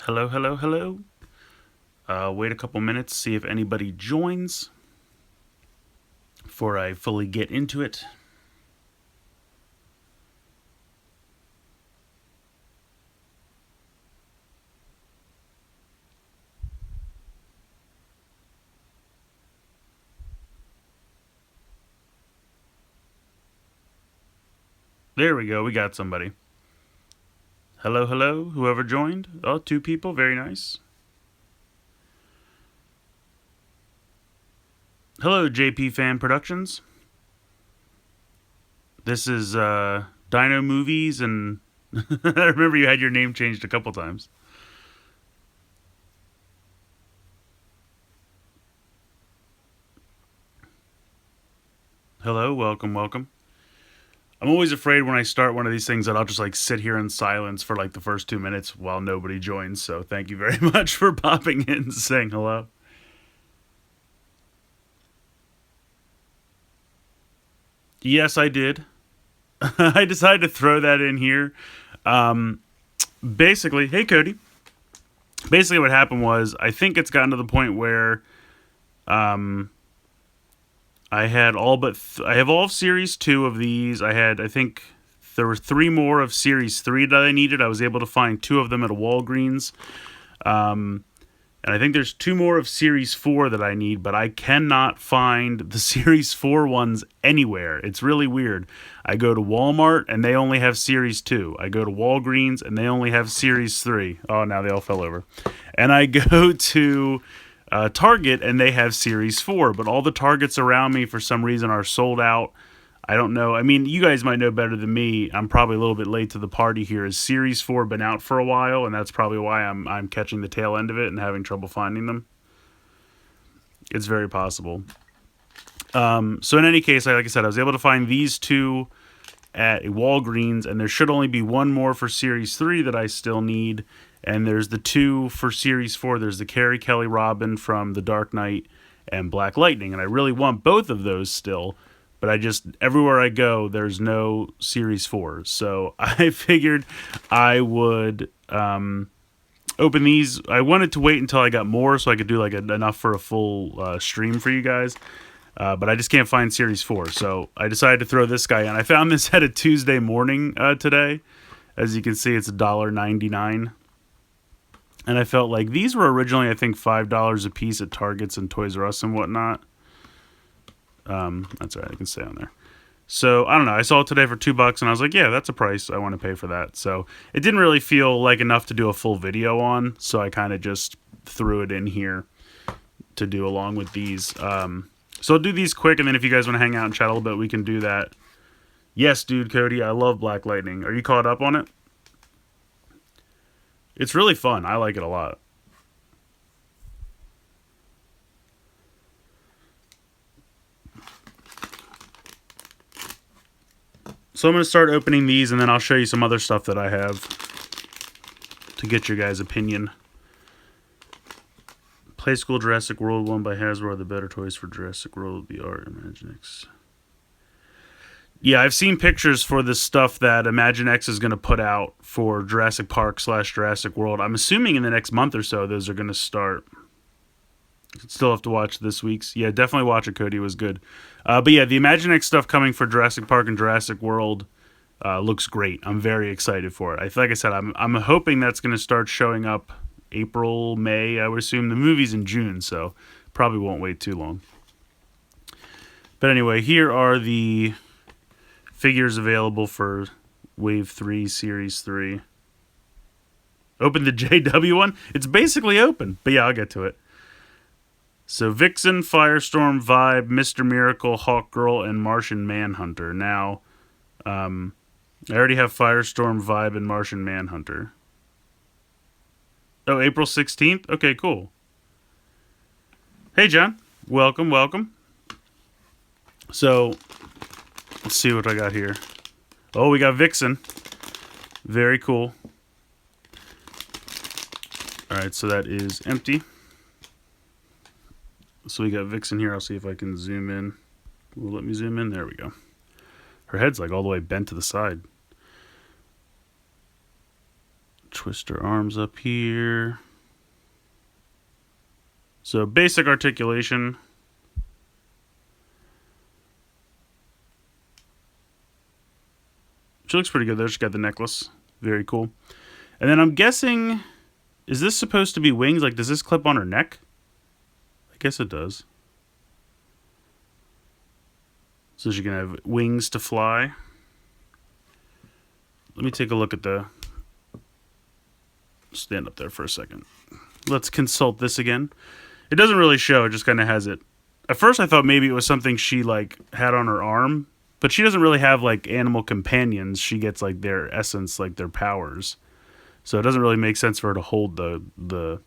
Hello, hello, hello. Wait a couple minutes, see if anybody joins before I fully get into it. There we go, we got somebody. Hello, hello, whoever joined. Oh, two people, very nice. Hello, JP Fan Productions. This is Dino Movies, and I remember you had your name changed a couple times. Hello, welcome, welcome. I'm always afraid when I start one of these things that I'll just like sit here in silence for like the first 2 minutes while nobody joins. So thank you very much for popping in and saying hello. Yes, I did. I decided to throw that in here. Um, Basically, hey Cody. Basically, what happened was I think it's gotten to the point where um, I had I have all of Series 2 of these. I think there were three more of Series 3 that I needed. I was able to find two of them at a Walgreens. Um, And I think there's two more of Series 4 that I need, but I cannot find the Series 4 ones anywhere. It's really weird. I go to Walmart and they only have Series 2. I go to Walgreens and they only have Series 3. Oh, now they all fell over. And I go to Target and they have Series 4, but all the Targets around me for some reason are sold out. I don't know. I mean, you guys might know better than me. I'm probably a little bit late to the party here. Is Series 4 been out for a while, and that's probably why I'm catching the tail end of it and having trouble finding them? It's very possible. So in any case, like I said, I was able to find these two at Walgreens, and there should only be one more for Series 3 that I still need. And there's the two for Series 4. There's the Carrie Kelly Robin from The Dark Knight and Black Lightning, and I really want both of those still. But I just, everywhere I go, there's no Series 4. So I figured I would open these. I wanted to wait until I got more so I could do like enough for a full stream for you guys. But I just can't find Series 4. So I decided to throw this guy in. I found this at a Tuesday morning today. As you can see, it's $1.99. And I felt like these were originally, I think, $5 a piece at Targets and Toys R Us and whatnot. That's all right. I can stay on there. So I don't know. I saw it today for $2, and I was like, yeah, that's a price I want to pay for that. So it didn't really feel like enough to do a full video on. So I kind of just threw it in here to do along with these. So I'll do these quick, and then if you guys want to hang out and chat a little bit, we can do that. Yes, dude, Cody, I love Black Lightning. Are you caught up on it? It's really fun. I like it a lot. So I'm going to start opening these, and then I'll show you some other stuff that I have to get your guys' opinion. Play School Jurassic World 1 by Hasbro are the better toys for Jurassic World VR Imaginext. Yeah, I've seen pictures for the stuff that Imaginext is going to put out for Jurassic Park / Jurassic World. I'm assuming in the next month or so those are going to start. Still have to watch this week's. Yeah, definitely watch it, Cody. It was good. But yeah, the Imaginext stuff coming for Jurassic Park and Jurassic World looks great. I'm very excited for it. Like I said, I'm hoping that's going to start showing up April, May. I would assume the movie's in June, so probably won't wait too long. But anyway, here are the figures available for Wave 3, Series 3. Open the JW one? It's basically open, but yeah, I'll get to it. So Vixen, Firestorm, Vibe, Mr. Miracle, Hawkgirl, and Martian Manhunter. Now, I already have Firestorm, Vibe, and Martian Manhunter. Oh, April 16th? Okay, cool. Hey, John. Welcome, welcome. So, let's see what I got here. Oh, we got Vixen. Very cool. Alright, so that is empty. So we got Vixen here. I'll see if I can zoom in. Will it let me zoom in? There we go. Her head's like all the way bent to the side. Twist her arms up here. So basic articulation. She looks pretty good there. She's got the necklace. Very cool. And then I'm guessing, is this supposed to be wings? Like, does this clip on her neck? I guess it does. So she can have wings to fly. Let me take a look at the... Stand up there for a second. Let's consult this again. It doesn't really show. It just kind of has it. At first I thought maybe it was something she like had on her arm. But she doesn't really have like animal companions. She gets like their essence, like their powers. So it doesn't really make sense for her to hold the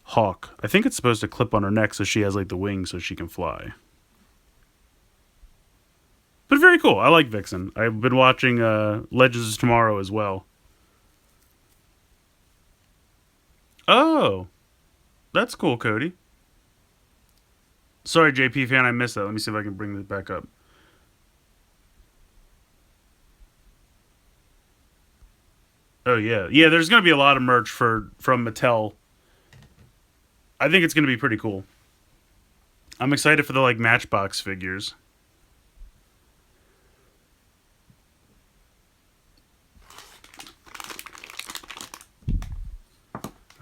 hawk. I think it's supposed to clip on her neck so she has like the wings so she can fly. But very cool. I like Vixen. I've been watching Legends of Tomorrow as well. Oh, that's cool, Cody. Sorry, JP fan, I missed that. Let me see if I can bring this back up. Oh yeah, yeah. There's gonna be a lot of merch from Mattel. I think it's gonna be pretty cool. I'm excited for the like Matchbox figures.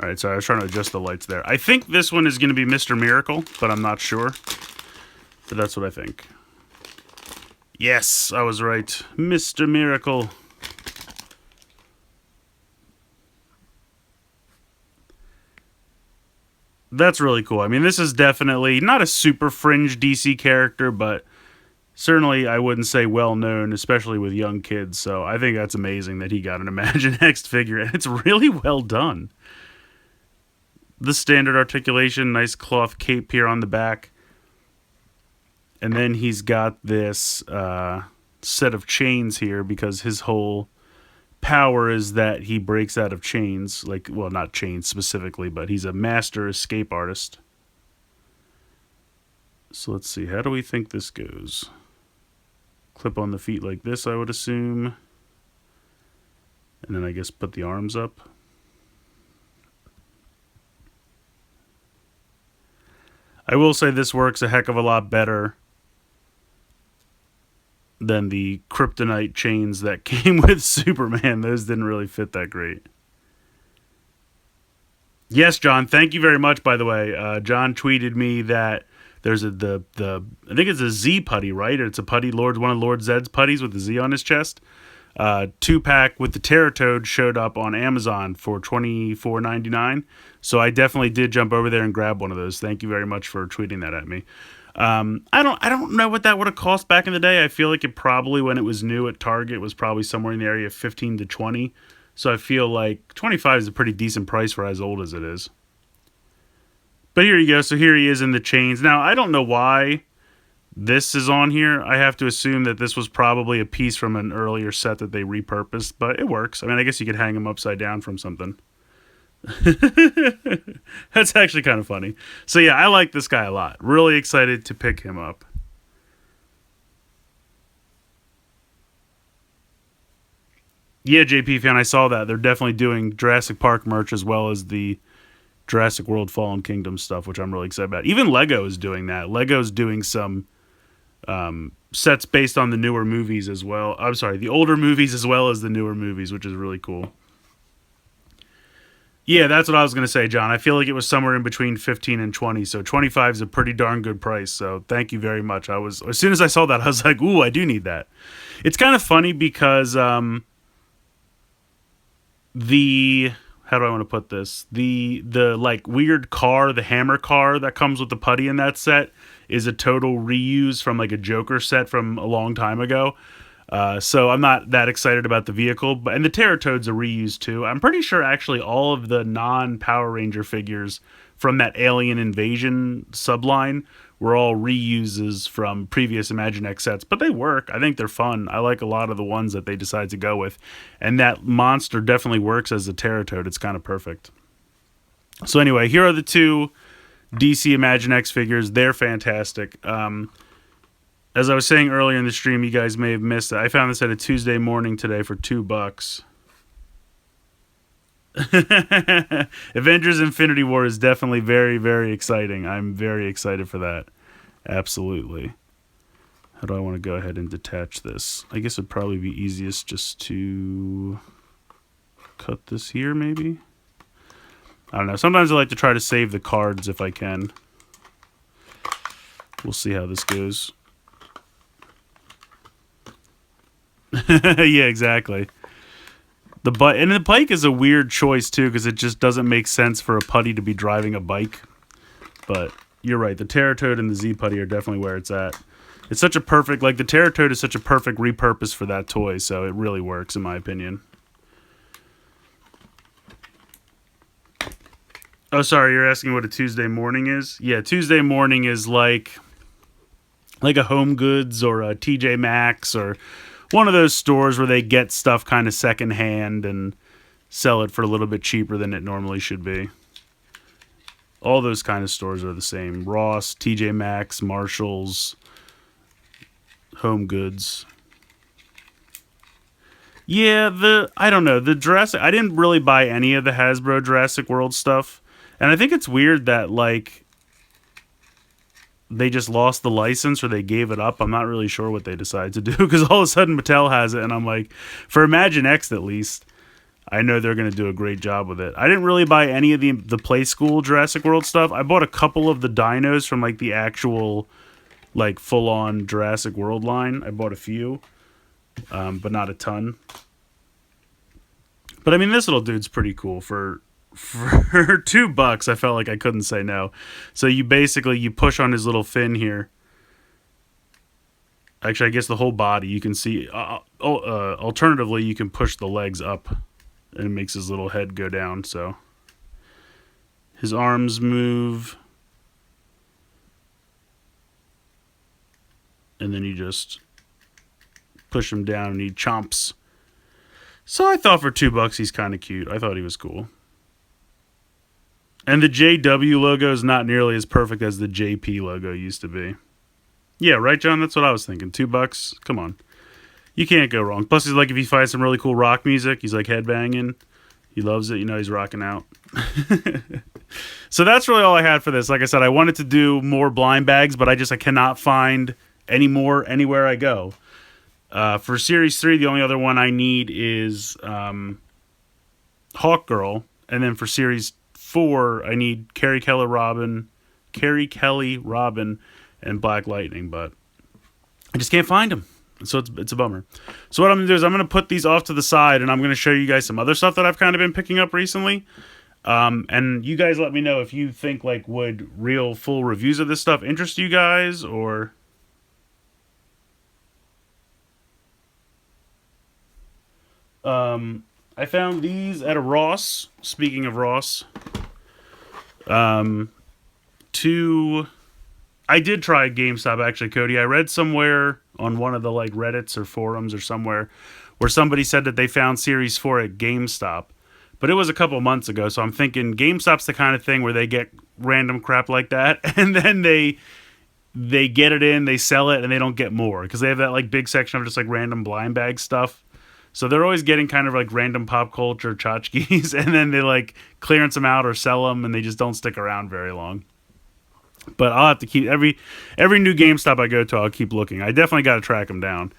All right, sorry, I was trying to adjust the lights there. I think this one is gonna be Mr. Miracle, but I'm not sure. But that's what I think. Yes, I was right, Mr. Miracle. That's really cool. I mean, this is definitely not a super fringe DC character, but certainly I wouldn't say well known, especially with young kids. So I think that's amazing that he got an Imaginext figure, and it's really well done. The standard articulation, nice cloth cape here on the back. And then he's got this set of chains here because his whole power is that he breaks out of chains, like, well, not chains specifically, but he's a master escape artist. So let's see, how do we think this goes? Clip on the feet like this, I would assume, and then I guess put the arms up. I will say this works a heck of a lot better than the kryptonite chains that came with Superman. Those didn't really fit that great. Yes, John, thank you very much, by the way. John tweeted me that there's I think it's a Z putty, right? It's a putty, one of Lord Zed's putties with the Z on his chest. 2-pack with the Terratoad showed up on Amazon for $24.99. So I definitely did jump over there and grab one of those. Thank you very much for tweeting that at me. I don't know what that would have cost back in the day. I feel like it probably, when it was new at Target, was probably somewhere in the area of 15 to 20. So I feel like 25 is a pretty decent price for as old as it is. But here you go. So here he is in the chains. Now, I don't know why this is on here. I have to assume that this was probably a piece from an earlier set that they repurposed, but it works. I mean, I guess you could hang him upside down from something. That's actually kind of funny. So yeah, I like this guy a lot. Really excited to pick him up. Yeah, JP fan, I saw that. They're definitely doing Jurassic Park merch as well as the Jurassic World Fallen Kingdom stuff, which I'm really excited about. Even Lego is doing that. Lego's doing some sets based on the newer movies as well. I'm sorry, the older movies as well as the newer movies, which is really cool. Yeah, that's what I was going to say, John. I feel like it was somewhere in between 15 and 20, so 25 is a pretty darn good price, so thank you very much. As soon as I saw that, I was like, ooh, I do need that. It's kind of funny because how do I want to put this? The like weird car, the hammer car that comes with the putty in that set is a total reuse from like a Joker set from a long time ago. So I'm not that excited about the vehicle, and the Terratoad's a reuse too. I'm pretty sure actually all of the non-Power Ranger figures from that Alien Invasion subline were all reuses from previous Imaginext sets, but they work. I think they're fun. I like a lot of the ones that they decide to go with, and that monster definitely works as a Terratoad. It's kind of perfect. So anyway, here are the two DC Imaginext figures. They're fantastic. As I was saying earlier in the stream, you guys may have missed it. I found this at a Tuesday morning today for $2. Avengers Infinity War is definitely very, very exciting. I'm very excited for that. Absolutely. How do I want to go ahead and detach this? I guess it'd probably be easiest just to cut this here, maybe? I don't know. Sometimes I like to try to save the cards if I can. We'll see how this goes. Yeah, exactly. And the bike is a weird choice too, because it just doesn't make sense for a putty to be driving a bike. But you're right, the Terratoad and the Z Putty are definitely where it's at. It's such a perfect, like the Terratoad is such a perfect repurpose for that toy, so it really works in my opinion. Oh, sorry, you're asking what a Tuesday morning is? Yeah, Tuesday morning is like a Home Goods or a TJ Maxx or one of those stores where they get stuff kind of secondhand and sell it for a little bit cheaper than it normally should be. All those kind of stores are the same. Ross, TJ Maxx, Marshalls, Home Goods. Yeah, I don't know. The Jurassic, I didn't really buy any of the Hasbro Jurassic World stuff. And I think it's weird that, like, they just lost the license or they gave it up. I'm not really sure what they decided to do because all of a sudden Mattel has it. And I'm like, for Imaginext at least, I know they're going to do a great job with it. I didn't really buy any of the Play School Jurassic World stuff. I bought a couple of the dinos from, like, the actual, like, full-on Jurassic World line. I bought a few, but not a ton. But, I mean, this little dude's pretty cool. For $2, I felt like I couldn't say no. So you push on his little fin here. Actually, I guess the whole body. You can see. Alternatively, you can push the legs up, and it makes his little head go down. So his arms move, and then you just push him down, and he chomps. So I thought for $2, he's kind of cute. I thought he was cool. And the JW logo is not nearly as perfect as the JP logo used to be. Yeah, right, John? That's what I was thinking. $2? Come on. You can't go wrong. Plus, he's like, if he finds some really cool rock music, he's like headbanging. He loves it. You know, he's rocking out. So that's really all I had for this. Like I said, I wanted to do more blind bags, but I cannot find any more anywhere I go. For Series 3, the only other one I need is Hawkgirl. And then for Series 4, I need Carrie Kelly Robin, and Black Lightning, but I just can't find them. So it's a bummer. So what I'm going to do is I'm going to put these off to the side, and I'm going to show you guys some other stuff that I've kind of been picking up recently. And you guys let me know if you think, like, would real full reviews of this stuff interest you guys, or... I found these at a Ross. Speaking of Ross, I did try GameStop actually, Cody. I read somewhere on one of the like Reddits or forums or somewhere where somebody said that they found Series 4 at GameStop, but it was a couple months ago. So I'm thinking GameStop's the kind of thing where they get random crap like that, and then they get it in, they sell it, and they don't get more because they have that like big section of just like random blind bag stuff. So they're always getting kind of like random pop culture tchotchkes, and then they like clearance them out or sell them, and they just don't stick around very long. But I'll have to keep every new GameStop I go to, I'll keep looking. I definitely got to track them down.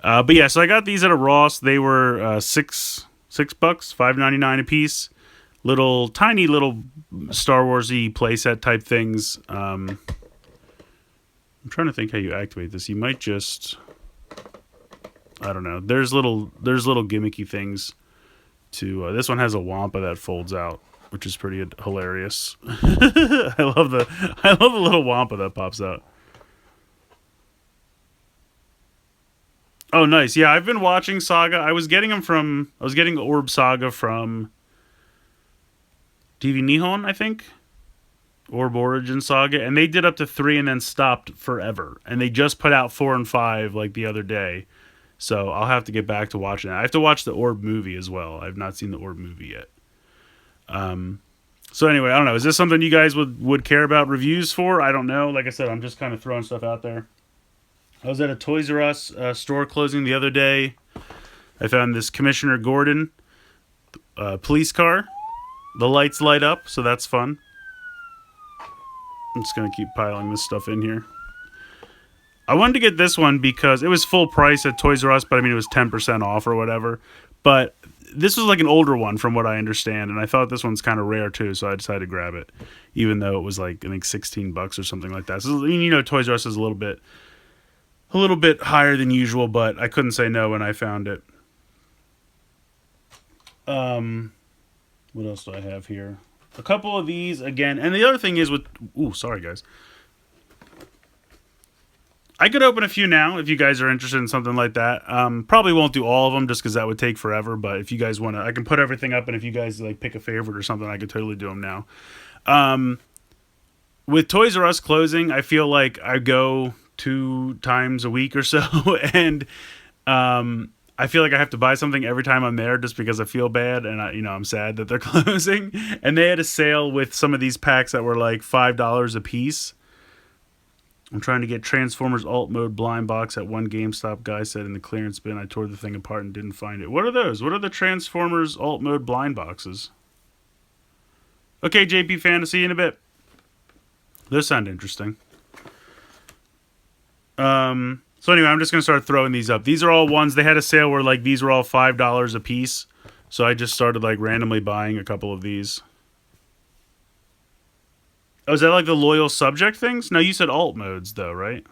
But yeah, so I got these at a Ross. They were $6, $5.99 a piece. Tiny little Star Wars-y playset type things. I'm trying to think how you activate this. You might just... I don't know. There's little gimmicky things to this one has a Wampa that folds out, which is pretty hilarious. I love the little Wampa that pops out. Oh, nice. Yeah, I've been watching Saga. I was getting Orb Saga from TV Nihon, I think. Orb Origin Saga, and they did up to 3 and then stopped forever. And they just put out 4 and 5 like the other day. So I'll have to get back to watching that. I have to watch the Orb movie as well. I've not seen the Orb movie yet. So anyway, I don't know. Is this something you guys would care about reviews for? I don't know. Like I said, I'm just kind of throwing stuff out there. I was at a Toys R Us store closing the other day. I found this Commissioner Gordon. police car. The lights light up, so that's fun. I'm just going to keep piling this stuff in here. I wanted to get this one because it was full price at Toys R Us, but I mean, it was 10% off or whatever. But this was like an older one from what I understand, and I thought this one's kind of rare too, so I decided to grab it, even though it was like, I think $16 or something like that. So, you know, Toys R Us is a little bit higher than usual, but I couldn't say no when I found it. What else do I have here? A couple of these again, and the other thing is with, sorry guys. I could open a few now if you guys are interested in something like that. Probably won't do all of them just because that would take forever. But if you guys want to, I can put everything up, and if you guys like pick a favorite or something, I could totally do them now. With Toys R Us closing, I feel like I go 2 times a week or so, and I feel like I have to buy something every time I'm there just because I feel bad, and I'm sad that they're closing. And they had a sale with some of these packs that were like $5 a piece. I'm trying to get Transformers Alt Mode blind box at one GameStop guy said in the clearance bin. I tore the thing apart and didn't find it. What are those? What are the Transformers Alt Mode blind boxes? Okay, JP Fantasy, in a bit. Those sound interesting. So anyway, I'm just going to start throwing these up. These are all ones, they had a sale where like these were all $5 a piece. So I just started like randomly buying a couple of these. Oh, is that like the loyal subject things? No, you said alt modes though, right?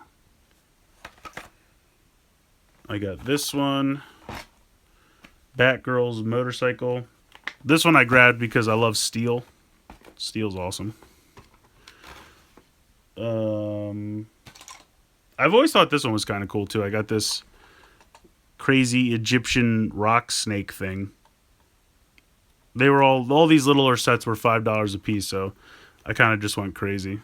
I got this one. Batgirl's motorcycle. This one I grabbed because I love steel. Steel's awesome. I've always thought this one was kind of cool too. I got this crazy Egyptian rock snake thing. They were all these littler sets were $5 a piece, so I kind of just went crazy.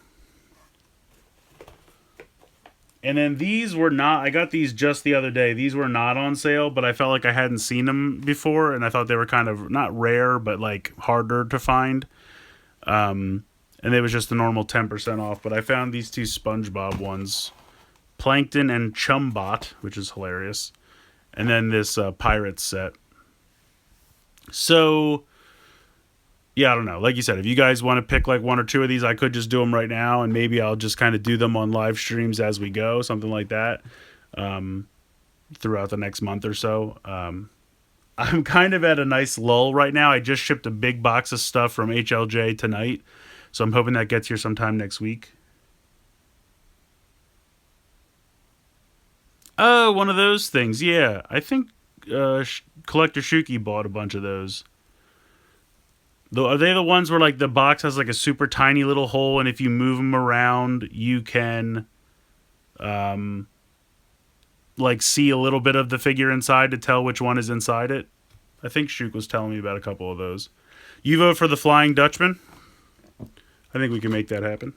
And then these were not, I got these just the other day. These were not on sale, but I felt like I hadn't seen them before, and I thought they were kind of, not rare, but like harder to find. And it was just the normal 10% off, but I found these 2 SpongeBob ones. Plankton and Chumbot, which is hilarious. And then this Pirates set. So yeah, I don't know. Like you said, if you guys want to pick like 1 or 2 of these, I could just do them right now, and maybe I'll just kind of do them on live streams as we go, something like that, throughout the next month or so. I'm kind of at a nice lull right now. I just shipped a big box of stuff from HLJ tonight, so I'm hoping that gets here sometime next week. Oh, one of those things. Yeah, I think Collector Shuki bought a bunch of those. Are they the ones where like the box has like a super tiny little hole, and if you move them around, you can like see a little bit of the figure inside to tell which one is inside it? I think Shuk was telling me about a couple of those. You vote for the Flying Dutchman? I think we can make that happen.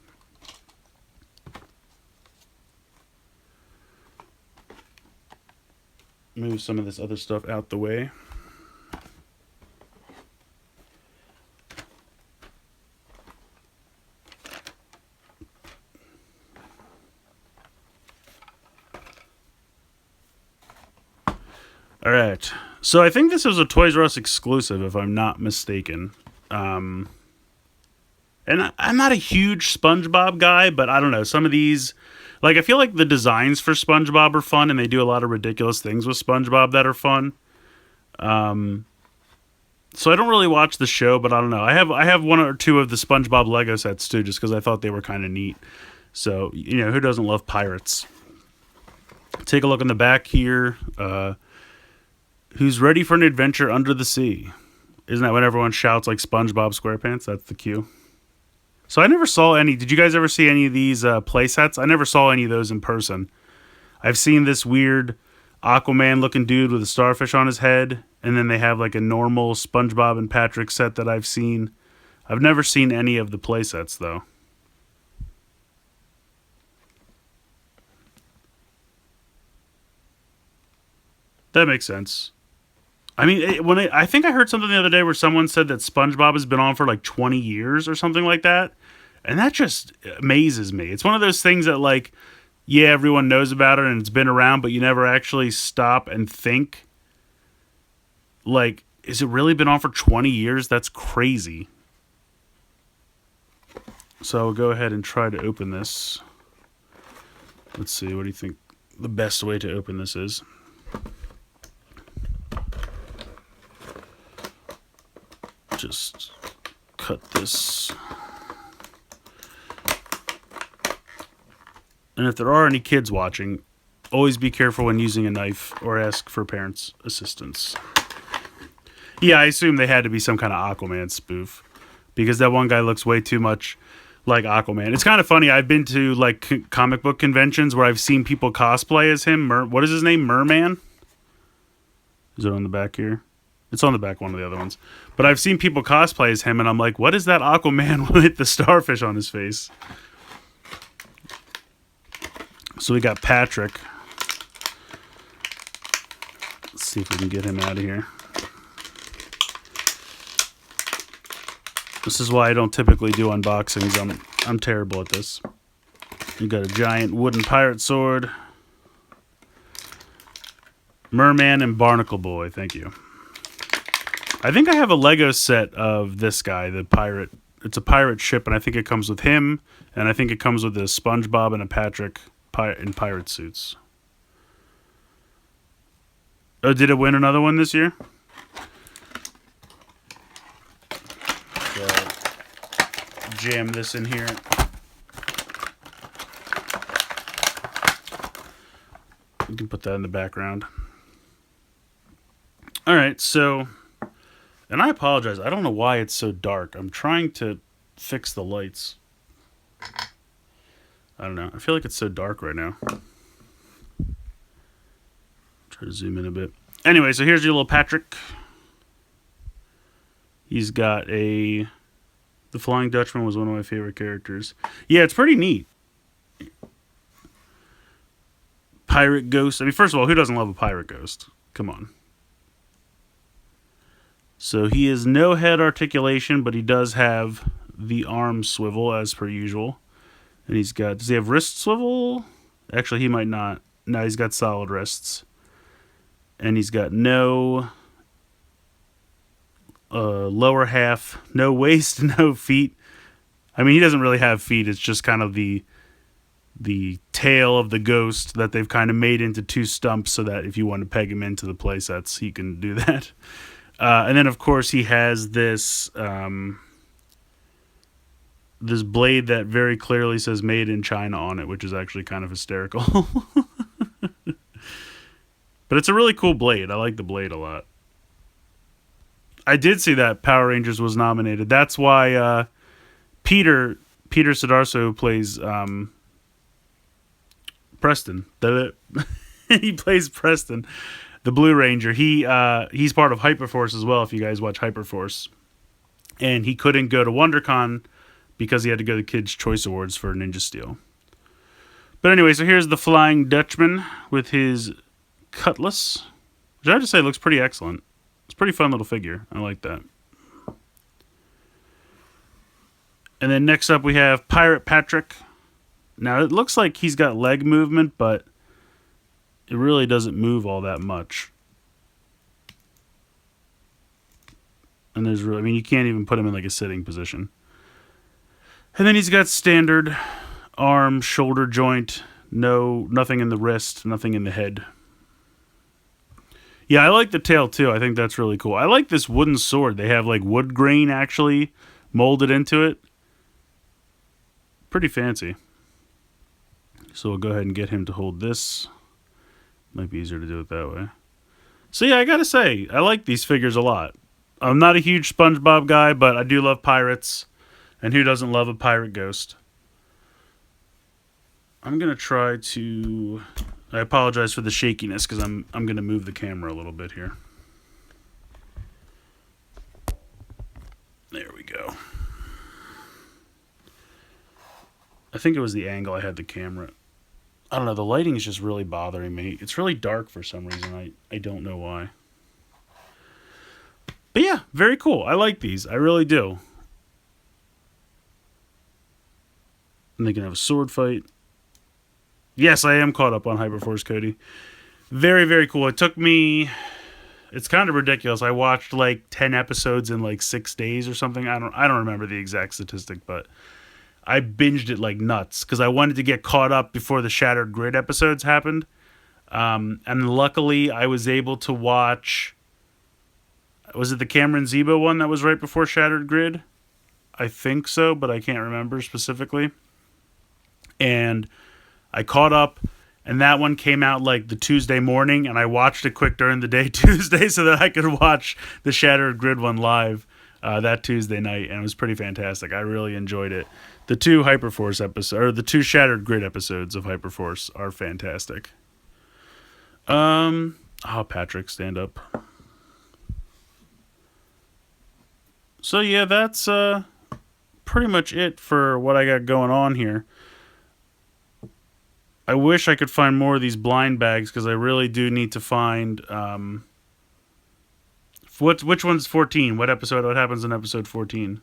Move some of this other stuff out the way. All right, so I think this was a Toys R Us exclusive, if I'm not mistaken. And I'm not a huge SpongeBob guy, but I don't know. Some of these, like, I feel like the designs for SpongeBob are fun, and they do a lot of ridiculous things with SpongeBob that are fun. So I don't really watch the show, but I don't know. I have 1 or 2 of the SpongeBob Lego sets too, just because I thought they were kind of neat. So, who doesn't love pirates? Take a look in the back here. Who's ready for an adventure under the sea? Isn't that when everyone shouts like SpongeBob SquarePants? That's the cue. So I never saw any. Did you guys ever see any of these play sets? I never saw any of those in person. I've seen this weird Aquaman looking dude with a starfish on his head, and then they have like a normal SpongeBob and Patrick set that I've seen. I've never seen any of the play sets though. That makes sense. I mean, I think I heard something the other day where someone said that SpongeBob has been on for like 20 years or something like that. And that just amazes me. It's one of those things that like, yeah, everyone knows about it and it's been around, but you never actually stop and think like Has it really been on for 20 years? That's crazy. So I'll go ahead and try to open this. Let's see, what do you think the best way to open this is? Just cut this. And if there are any kids watching, always be careful when using a knife or ask for parents' assistance. Yeah, I assume they had to be some kind of Aquaman spoof, because that one guy looks way too much like Aquaman. It's kind of funny. I've been to like comic book conventions where I've seen people cosplay as him. What is his name? Merman? Is it on the back here? It's on the back, one of the other ones. But I've seen people cosplay as him, and I'm like, what is that Aquaman with the starfish on his face? So we got Patrick. Let's see if we can get him out of here. This is why I don't typically do unboxings. I'm terrible at this. You got a giant wooden pirate sword. Merman and Barnacle Boy, thank you. I think I have a Lego set of this guy, the pirate. It's a pirate ship, and I think it comes with him, and I think it comes with a SpongeBob and a Patrick in pirate suits. Oh, did it win another one this year? Jam this in here. You can put that in the background. All right, so, and I apologize. I don't know why it's so dark. I'm trying to fix the lights. I don't know. I feel like it's so dark right now. Try to zoom in a bit. Anyway, so here's your little Patrick. He's got a... The Flying Dutchman was one of my favorite characters. Yeah, it's pretty neat. Pirate ghost. I mean, first of all, who doesn't love a pirate ghost? Come on. So he has no head articulation, but he does have the arm swivel as per usual. And he's got... Does he have wrist swivel? Actually, he might not. No, he's got solid wrists. And he's got no... lower half, no waist, no feet. I mean, he doesn't really have feet. It's just kind of the tail of the ghost that they've kind of made into two stumps so that if you want to peg him into the play sets, he can do that. And then, of course, he has this this blade that very clearly says "Made in China" on it, which is actually kind of hysterical. But it's a really cool blade. I like the blade a lot. I did see that Power Rangers was nominated. That's why Peter Sidarso, who plays Preston. He plays Preston, the Blue Ranger. He's part of Hyperforce as well, if you guys watch Hyperforce. And he couldn't go to WonderCon because he had to go to the Kids' Choice Awards for Ninja Steel. But anyway, so here's the Flying Dutchman with his cutlass, which I have to say looks pretty excellent. It's a pretty fun little figure. I like that. And then next up we have Pirate Patrick. Now it looks like he's got leg movement, but it really doesn't move all that much. And there's really, I mean, you can't even put him in like a sitting position. And then he's got standard arm, shoulder joint, nothing in the wrist, nothing in the head. Yeah, I like the tail too. I think that's really cool. I like this wooden sword. They have like wood grain actually molded into it. Pretty fancy. So we'll go ahead and get him to hold this. Might be easier to do it that way. So yeah, I gotta say, I like these figures a lot. I'm not a huge SpongeBob guy, but I do love pirates. And who doesn't love a pirate ghost? I'm gonna try to... I apologize for the shakiness because I'm going to move the camera a little bit here. There we go. I think it was the angle I had the camera. I don't know, the lighting is just really bothering me. It's really dark for some reason. I don't know why. But yeah, very cool. I like these. I really do. And they can have a sword fight. Yes, I am caught up on Hyperforce, Cody. Very, very cool. It took me It's kind of ridiculous. I watched like 10 episodes in like 6 days or something. I don't remember the exact statistic, but I binged it like nuts because I wanted to get caught up before the Shattered Grid episodes happened. And luckily, I was able to watch. Was it the Cameron Zebo one that was right before Shattered Grid? I think so, but I can't remember specifically. And I caught up, and that one came out like the Tuesday morning, and I watched it quick during the day Tuesday so that I could watch the Shattered Grid one live that Tuesday night, and it was pretty fantastic. I really enjoyed it. The two Hyperforce episodes, or the two Shattered Grid episodes of Hyperforce, are fantastic. Patrick, stand up. So yeah, that's pretty much it for what I got going on here. I wish I could find more of these blind bags because I really do need to find which one's 14? What episode? What happens in episode 14?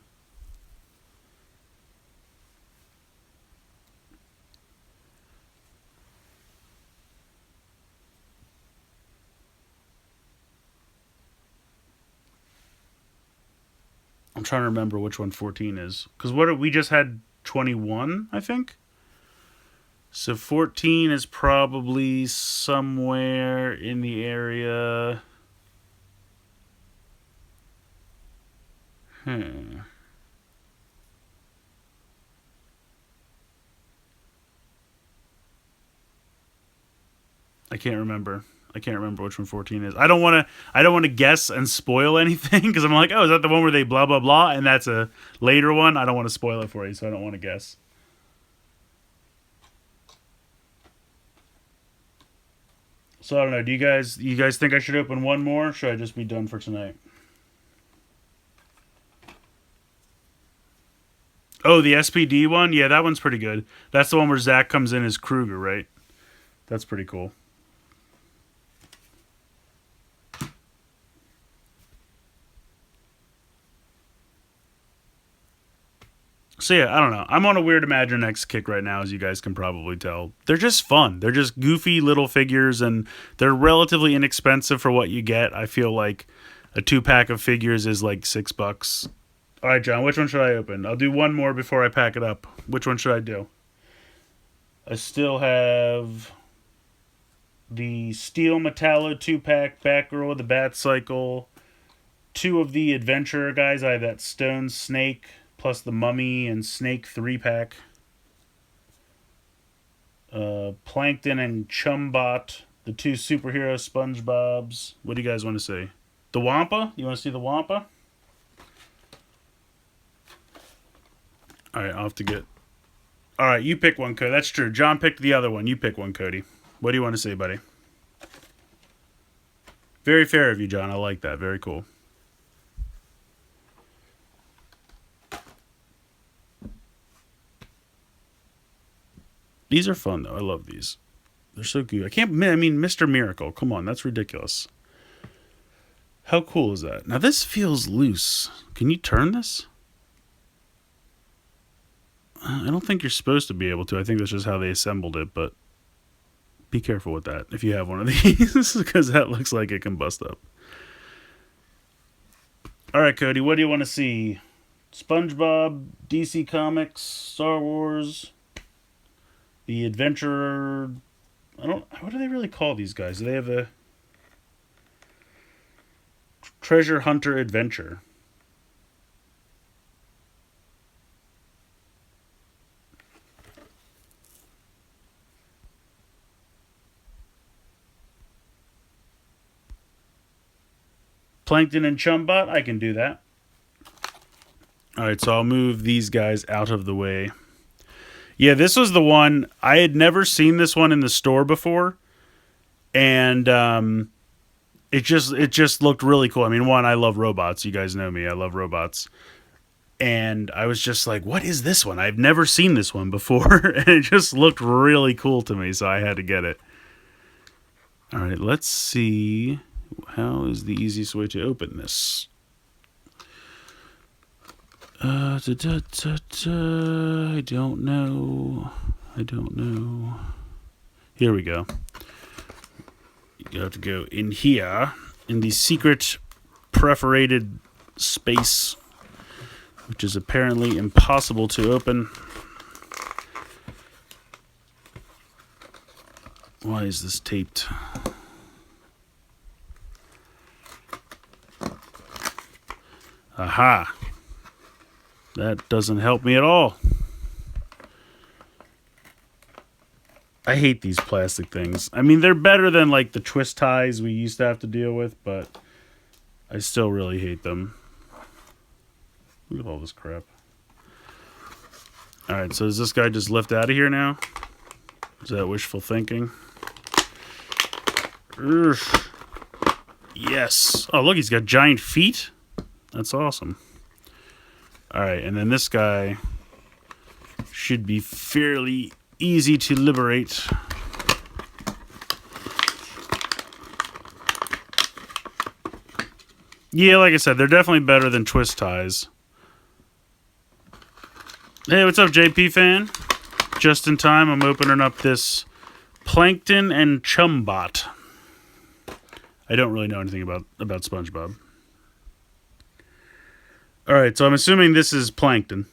I'm trying to remember which one 14 is because we just had 21, I think. So 14 is probably somewhere in the area. I can't remember. I can't remember which one 14 is. I don't want to guess and spoil anything because I'm like, oh, is that the one where they blah blah blah, and that's a later one? I don't want to spoil it for you, so I don't want to guess. So I don't know. Do you guys think I should open one more? Or should I just be done for tonight? Oh, the SPD one? Yeah, that one's pretty good. That's the one where Zach comes in as Kruger, right? That's pretty cool. So yeah, I don't know. I'm on a weird Imaginext kick right now, as you guys can probably tell. They're just fun. They're just goofy little figures, and they're relatively inexpensive for what you get. I feel like a 2-pack of figures is like $6. All right, John, which one should I open? I'll do one more before I pack it up. Which one should I do? I still have the Steel Metallo 2-pack, Batgirl with the Bat Cycle, 2 of the Adventurer guys. I have that Stone Snake, plus the Mummy and Snake 3-pack. Plankton and Chumbot, the 2 superhero SpongeBobs. What do you guys want to see? The Wampa? You want to see the Wampa? Alright, I'll have to get... Alright, you pick one, Cody. That's true. John picked the other one. You pick one, Cody. What do you want to say, buddy? Very fair of you, John. I like that. Very cool. These are fun, though. I love these. They're so good. I mean, Mr. Miracle. Come on, that's ridiculous. How cool is that? Now, this feels loose. Can you turn this? I don't think you're supposed to be able to. I think that's just how they assembled it, but be careful with that if you have one of these, because that looks like it can bust up. All right, Cody, what do you want to see? SpongeBob, DC Comics, Star Wars, the Adventurer. What do they really call these guys? Do they have a Treasure Hunter Adventure? Plankton and Chumbot, I can do that. Alright, so I'll move these guys out of the way. Yeah, this was the one. I had never seen this one in the store before. And it just looked really cool. I mean, one, I love robots. You guys know me. I love robots. And I was just like, what is this one? I've never seen this one before. And it just looked really cool to me, so I had to get it. Alright, let's see. How is the easiest way to open this? I don't know. Here we go. You have to go in here in the secret perforated space, which is apparently impossible to open. Why is this taped? Aha! That doesn't help me at all. I hate these plastic things. I mean, they're better than like the twist ties we used to have to deal with, but I still really hate them. Look at all this crap. Alright, so does this guy just lift out of here now? Is that wishful thinking? Urgh. Yes. Oh, look, he's got giant feet. That's awesome. Alright, and then this guy should be fairly easy to liberate. Yeah, like I said, they're definitely better than twist ties. Hey, what's up, JP fan? Just in time, I'm opening up this Plankton and Chumbot. I don't really know anything about SpongeBob. Alright, so I'm assuming this is Plankton.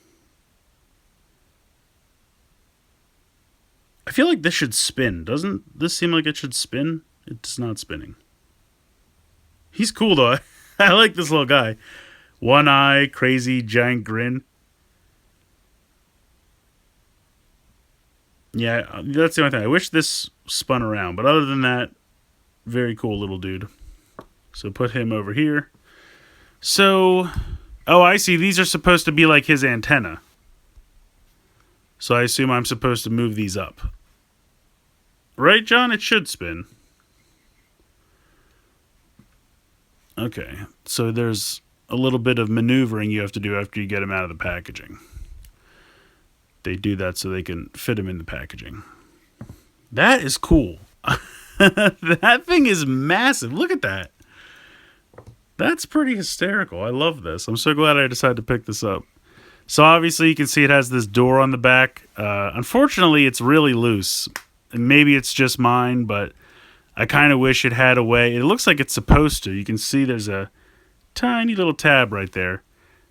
I feel like this should spin. Doesn't this seem like it should spin? It's not spinning. He's cool, though. I like this little guy. One eye, crazy, giant grin. Yeah, that's the only thing. I wish this spun around. But other than that, very cool little dude. So put him over here. So, oh, I see. These are supposed to be like his antenna. So I assume I'm supposed to move these up. Right, John? It should spin. Okay, so there's a little bit of maneuvering you have to do after you get them out of the packaging. They do that so they can fit them in the packaging. That is cool. That thing is massive. Look at that. That's pretty hysterical. I love this. I'm so glad I decided to pick this up. So obviously you can see it has this door on the back. Unfortunately, it's really loose. And maybe it's just mine, but I kind of wish it had a way. It looks like it's supposed to. You can see there's a tiny little tab right there.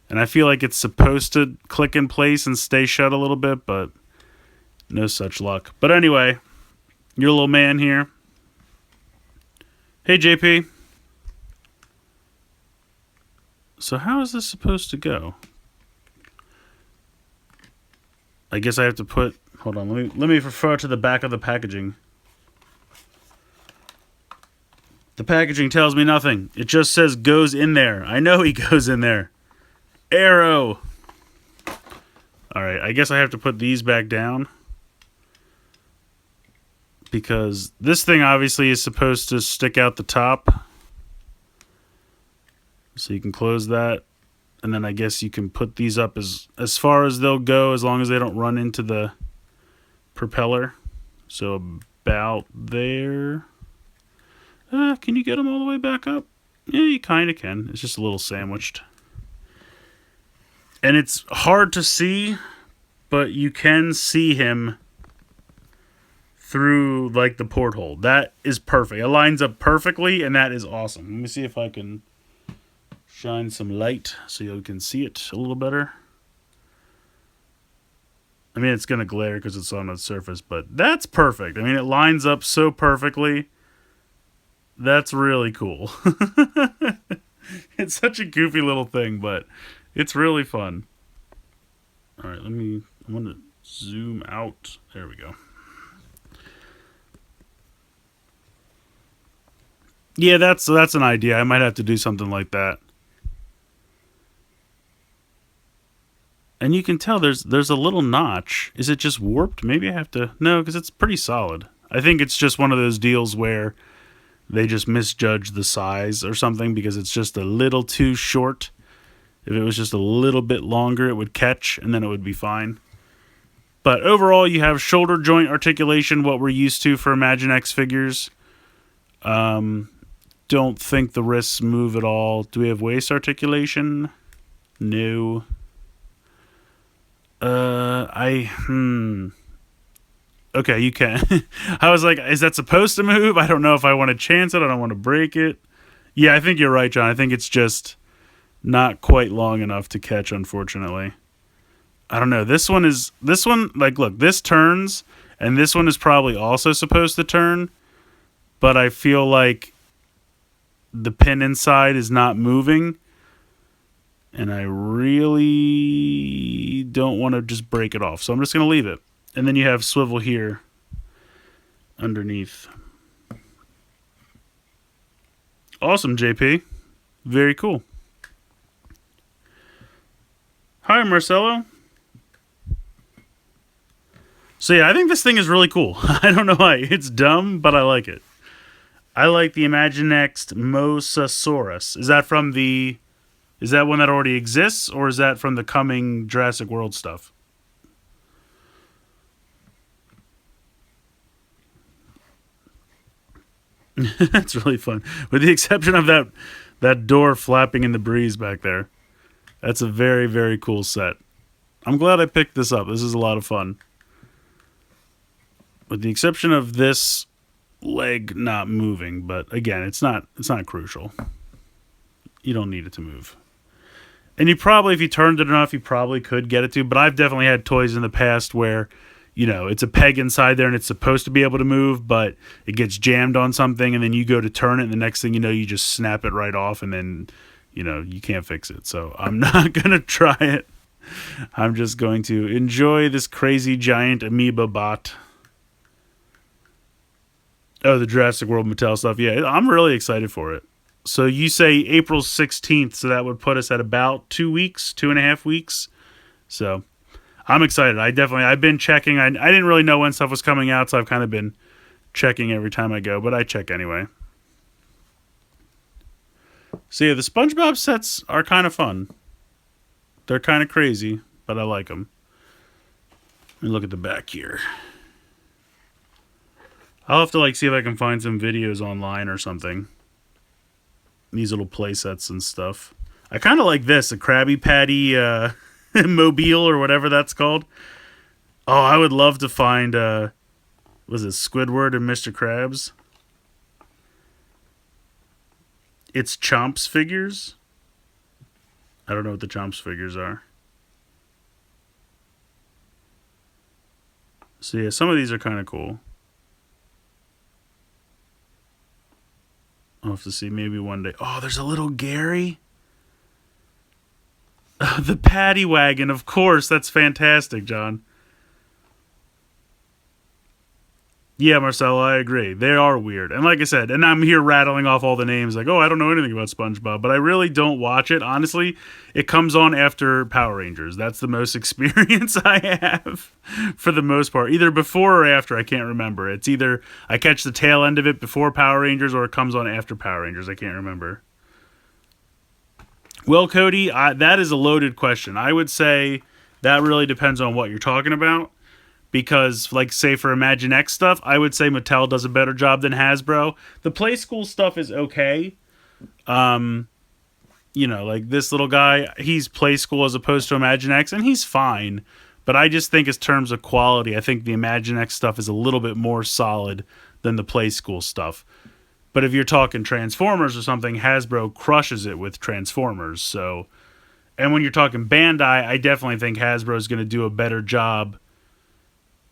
And I feel like it's supposed to click in place and stay shut a little bit, but no such luck. But anyway, your little man here. Hey, JP. So how is this supposed to go? I guess I have to put... Hold on, let me refer to the back of the packaging. The packaging tells me nothing. It just says goes in there. I know he goes in there. Arrow! Alright, I guess I have to put these back down. Because this thing obviously is supposed to stick out the top. So you can close that. And then I guess you can put these up as far as they'll go, as long as they don't run into the propeller. So about there. Can you get them all the way back up? Yeah, you kind of can. It's just a little sandwiched. And it's hard to see, but you can see him through like the porthole. That is perfect. It lines up perfectly, and that is awesome. Let me see if I can shine some light so you can see it a little better. I mean, it's going to glare because it's on a surface, but that's perfect. I mean, it lines up so perfectly. That's really cool. It's such a goofy little thing, but it's really fun. All right, I'm going to zoom out. There we go. Yeah, that's an idea. I might have to do something like that. And you can tell there's a little notch. Is it just warped? Maybe I have to... No, because it's pretty solid. I think it's just one of those deals where they just misjudged the size or something because it's just a little too short. If it was just a little bit longer, it would catch, and then it would be fine. But overall, you have shoulder joint articulation, what we're used to for Imaginext figures. Don't think the wrists move at all. Do we have waist articulation? No. Okay, you can. I was like, is that supposed to move? I don't know if I want to chance it. I don't want to break it. Yeah, I think you're right, John. I think it's just not quite long enough to catch, unfortunately. I don't know. This one like look, this turns and this one is probably also supposed to turn, but I feel like the pin inside is not moving and I really don't want to just break it off. So I'm just going to leave it. And then you have swivel here underneath. Awesome, JP. Very cool. Hi, Marcelo. So yeah, I think this thing is really cool. I don't know why. It's dumb, but I like it. I like the Imaginext Mosasaurus. Is that one that already exists, or is that from the coming Jurassic World stuff? That's really fun. With the exception of that door flapping in the breeze back there. That's a very, very cool set. I'm glad I picked this up. This is a lot of fun. With the exception of this leg not moving, but again, it's not crucial. You don't need it to move. And you probably, if you turned it enough, you probably could get it to. But I've definitely had toys in the past where, you know, it's a peg inside there and it's supposed to be able to move, but it gets jammed on something and then you go to turn it and the next thing you know, you just snap it right off and then, you know, you can't fix it. So I'm not going to try it. I'm just going to enjoy this crazy giant amoeba bot. Oh, the Jurassic World Mattel stuff. Yeah, I'm really excited for it. So you say April 16th, so that would put us at about 2 weeks, 2.5 weeks. So I'm excited. I've been checking. I didn't really know when stuff was coming out, so I've kind of been checking every time I go, but I check anyway. So yeah, the SpongeBob sets are kind of fun. They're kind of crazy, but I like them. Let me look at the back here. I'll have to see if I can find some videos online or something. These little play sets and stuff. I kind of like this, a Krabby Patty mobile or whatever that's called. Oh, I would love to find, was it Squidward and Mr. Krabs? It's Chomps figures. I don't know what the Chomps figures are. So yeah, some of these are kind of cool. I'll have to see maybe one day. Oh, there's a little Gary. The Paddy Wagon, of course. That's fantastic, John. Yeah, Marcelo, I agree. They are weird. And like I said, and I'm here rattling off all the names like, oh, I don't know anything about SpongeBob, but I really don't watch it. Honestly, it comes on after Power Rangers. That's the most experience I have for the most part. Either before or after, I can't remember. It's either I catch the tail end of it before Power Rangers or it comes on after Power Rangers. I can't remember. Well, Cody, that is a loaded question. I would say that really depends on what you're talking about. Because, say for Imaginext stuff, I would say Mattel does a better job than Hasbro. The Play School stuff is okay. This little guy, he's Play School as opposed to Imaginext, and he's fine. But I just think, in terms of quality, I think the Imaginext stuff is a little bit more solid than the Play School stuff. But if you're talking Transformers or something, Hasbro crushes it with Transformers. So, and when you're talking Bandai, I definitely think Hasbro is going to do a better job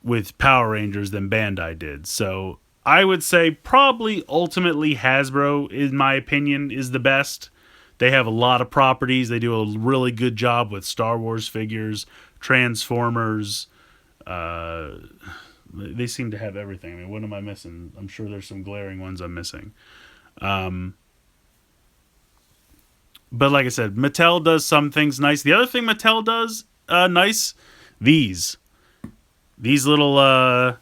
with Power Rangers than Bandai did. So I would say probably ultimately Hasbro, in my opinion, is the best. They have a lot of properties. They do a really good job with Star Wars figures, Transformers. They seem to have everything. I mean, what am I missing? I'm sure there's some glaring ones I'm missing. But like I said, Mattel does some things nice. The other thing Mattel does nice, these little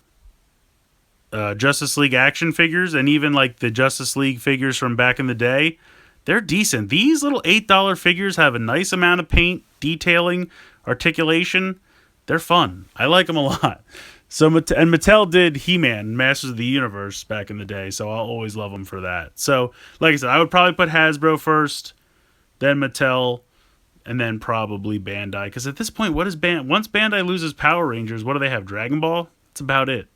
Justice League action figures, and even the Justice League figures from back in the day, they're decent. These little $8 figures have a nice amount of paint, detailing, articulation. They're fun. I like them a lot. So, and Mattel did He-Man, Masters of the Universe back in the day, so I'll always love them for that. So, like I said, I would probably put Hasbro first, then Mattel, and then probably Bandai. Because at this point, once Bandai loses Power Rangers, what do they have? Dragon Ball? That's about it.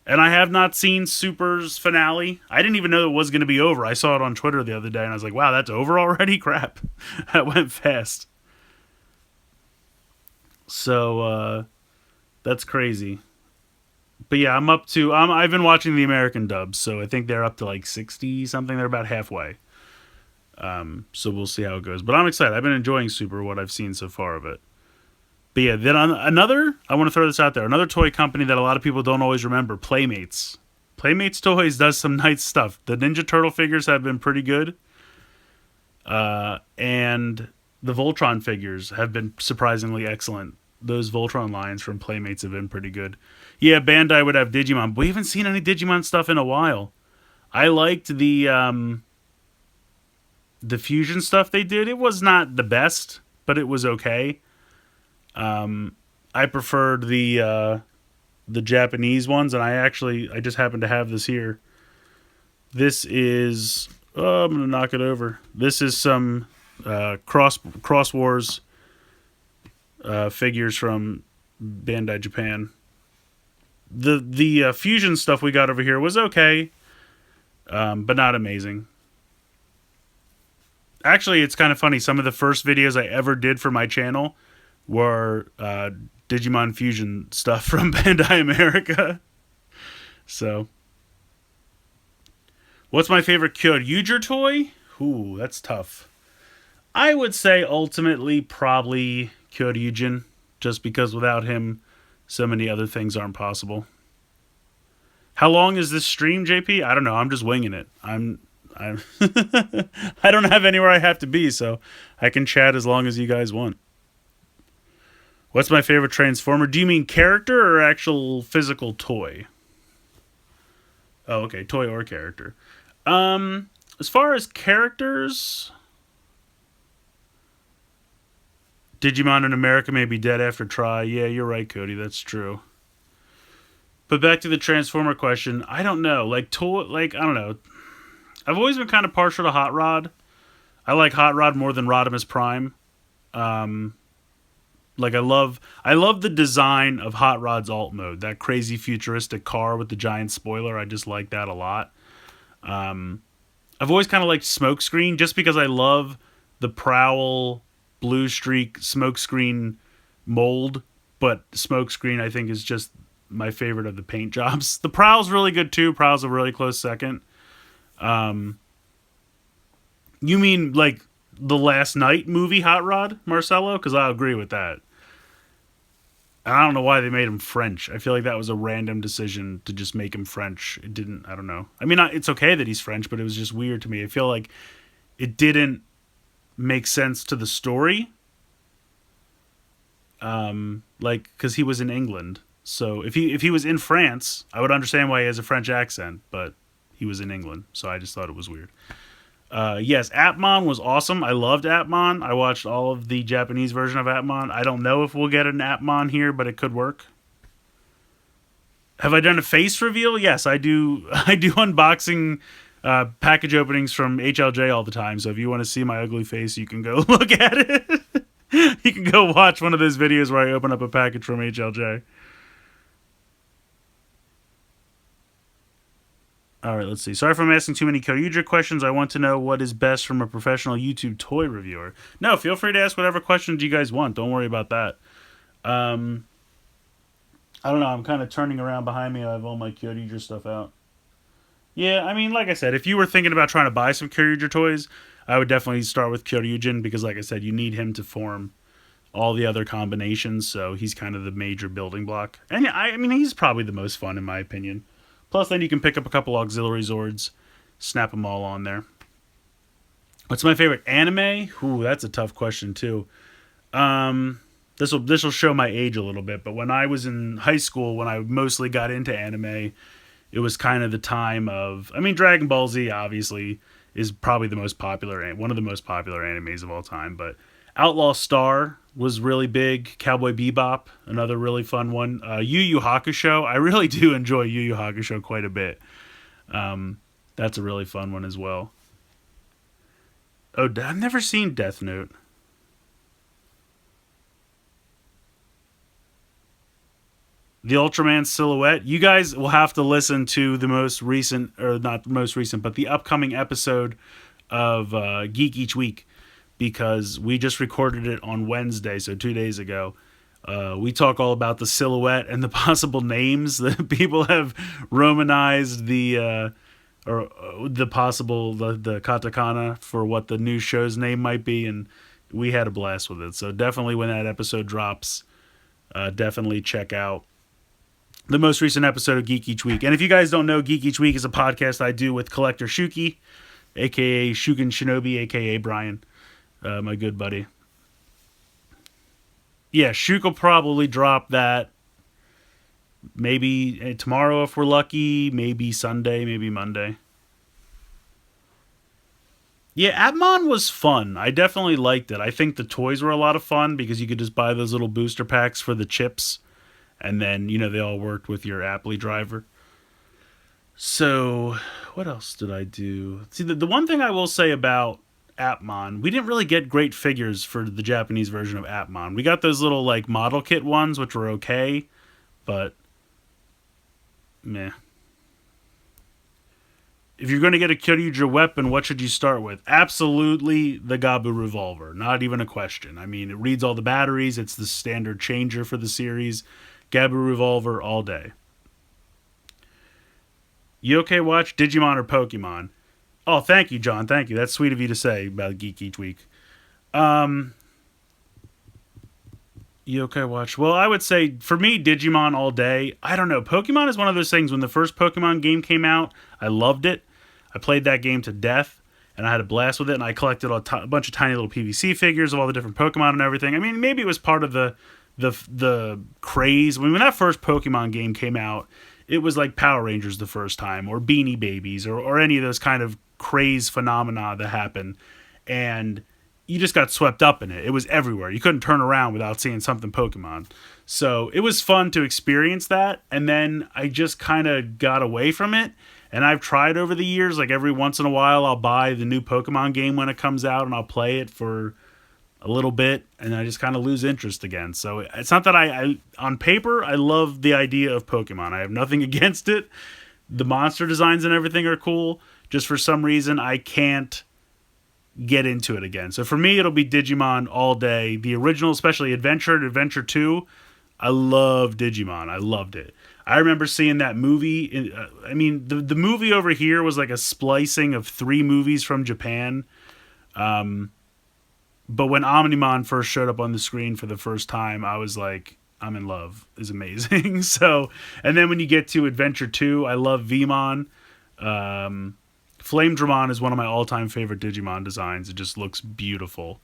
And I have not seen Super's finale. I didn't even know it was going to be over. I saw it on Twitter the other day, and I was like, "Wow, that's over already!" Crap, that went fast. So that's crazy. But yeah, I'm up to. I've been watching the American dubs, so I think they're up to like 60 something. They're about halfway. So we'll see how it goes. But I'm excited. I've been enjoying Super what I've seen so far of it. But yeah, then on another, I want to throw this out there. Another toy company that a lot of people don't always remember, Playmates. Playmates Toys does some nice stuff. The Ninja Turtle figures have been pretty good, and the Voltron figures have been surprisingly excellent. Those Voltron lines from Playmates have been pretty good. Yeah, Bandai would have Digimon. We haven't seen any Digimon stuff in a while. I liked the fusion stuff they did. It was not the best, but it was okay. I preferred the Japanese ones, and I just happen to have this here. This is I'm gonna knock it over. This is some Cross Wars figures from Bandai Japan. The fusion stuff we got over here was okay, but not amazing. Actually, it's kind of funny. Some of the first videos I ever did for my channel were Digimon Fusion stuff from Bandai America. So, what's my favorite Kyoryuger toy? Ooh, that's tough. I would say ultimately probably Kyoryujin, just because without him, so many other things aren't possible. How long is this stream, JP? I don't know. I'm just winging it. I'm I don't have anywhere I have to be, so I can chat as long as you guys want. What's my favorite Transformer? Do you mean character or actual physical toy? Oh, okay, toy or character. As far as characters, Digimon in America may be dead after Try. Yeah, you're right, Cody. That's true. But back to the Transformer question, I don't know. Like I don't know. I've always been kind of partial to Hot Rod. I like Hot Rod more than Rodimus Prime. Um, like I love the design of Hot Rod's alt mode. That crazy futuristic car with the giant spoiler. I just like that a lot. I've always kind of liked Smokescreen just because I love the Prowl Blue Streak Smokescreen mold. But Smokescreen I think is just my favorite of the paint jobs. The Prowl's really good too. Prowl's a really close second. You mean like the Last Night movie Hot Rod, Marcelo? Because I agree with that. And I don't know why they made him French. I feel like that was a random decision to just make him French. It didn't, I don't know. I mean, it's okay that he's French, but it was just weird to me. I feel like it didn't make sense to the story. Like, because he was in England. So if he was in France, I would understand why he has a French accent, but he was in England. So I just thought it was weird. Yes, Appmon was awesome. I loved Appmon. I watched all of the Japanese version of Appmon. I don't know if we'll get an Appmon here, but it could work. Have I done a face reveal? Yes, I do. I do unboxing package openings from HLJ all the time. So if you want to see my ugly face, you can go look at it. You can go watch one of those videos where I open up a package from HLJ. All right, let's see. Sorry if I'm asking too many Kyoryuger questions. I want to know what is best from a professional YouTube toy reviewer. No, feel free to ask whatever questions you guys want. Don't worry about that. I don't know. I'm kind of turning around behind me. I have all my Kyoryuger stuff out. Yeah, I mean, like I said, if you were thinking about trying to buy some Kyoryuger toys, I would definitely start with Kyoryujin because, like I said, you need him to form all the other combinations. So he's kind of the major building block. And yeah, I mean, he's probably the most fun in my opinion. Plus, then you can pick up a couple auxiliary Zords, snap them all on there. What's my favorite anime? Ooh, that's a tough question too. This will show my age a little bit, but when I was in high school, when I mostly got into anime, it was kind of the time of. I mean, Dragon Ball Z obviously is probably the most popular, one of the most popular animes of all time. But Outlaw Star was really big. Cowboy Bebop, another really fun one. Yu Yu Hakusho, I really do enjoy Yu Yu Hakusho quite a bit. That's a really fun one as well. Oh, I've never seen Death Note. The Ultraman silhouette. You guys will have to listen to the most recent, or not most recent, but the upcoming episode of Geek Each Week, because we just recorded it on Wednesday, so 2 days ago. We talk all about the silhouette and the possible names that people have romanized the katakana for what the new show's name might be, and we had a blast with it. So definitely when that episode drops, definitely check out the most recent episode of Geek Each Week. And if you guys don't know, Geek Each Week is a podcast I do with Collector Shuki, aka Shukin Shinobi, aka Brian, my good buddy. Yeah, Shuk will probably drop that maybe tomorrow if we're lucky, maybe Sunday, maybe Monday. Yeah, Atmon was fun. I definitely liked it. I think the toys were a lot of fun because you could just buy those little booster packs for the chips, and then, they all worked with your Apply driver. So, what else did I do? See, the one thing I will say about Atmon, we didn't really get great figures for the Japanese version of Atmon. We got those little, like, model kit ones, which were okay, but meh. If you're going to get a Kyoryuger weapon, what should you start with? Absolutely the Gabu revolver. Not even a question. I mean, it reads all the batteries. It's the standard changer for the series. Gabu revolver all day. You okay, watch Digimon or Pokemon? Oh, thank you, John. Thank you. That's sweet of you to say about Geek Each Week. Yokai Watch. Well, I would say, for me, Digimon all day. I don't know. Pokemon is one of those things. When the first Pokemon game came out, I loved it. I played that game to death, and I had a blast with it, and I collected a bunch of tiny little PVC figures of all the different Pokemon and everything. I mean, maybe it was part of the craze. I mean, when that first Pokemon game came out, it was like Power Rangers the first time, or Beanie Babies, or any of those kind of craze phenomena that happened. And you just got swept up in it. It was everywhere. You couldn't turn around without seeing something Pokemon. So it was fun to experience that. And then I just kind of got away from it. And I've tried over the years, like every once in a while, I'll buy the new Pokemon game when it comes out and I'll play it for a little bit. And I just kind of lose interest again. So it's not that I on paper, I love the idea of Pokemon. I have nothing against it. The monster designs and everything are cool. Just for some reason, I can't get into it again. So for me, it'll be Digimon all day. The original, especially Adventure and Adventure 2, I love Digimon. I loved it. I remember seeing that movie. The movie over here was like a splicing of 3 movies from Japan. But when Omnimon first showed up on the screen for the first time, I was like, I'm in love. It's amazing. So, and then when you get to Adventure 2, I love Vmon. Flame Dramon is one of my all-time favorite Digimon designs. It just looks beautiful.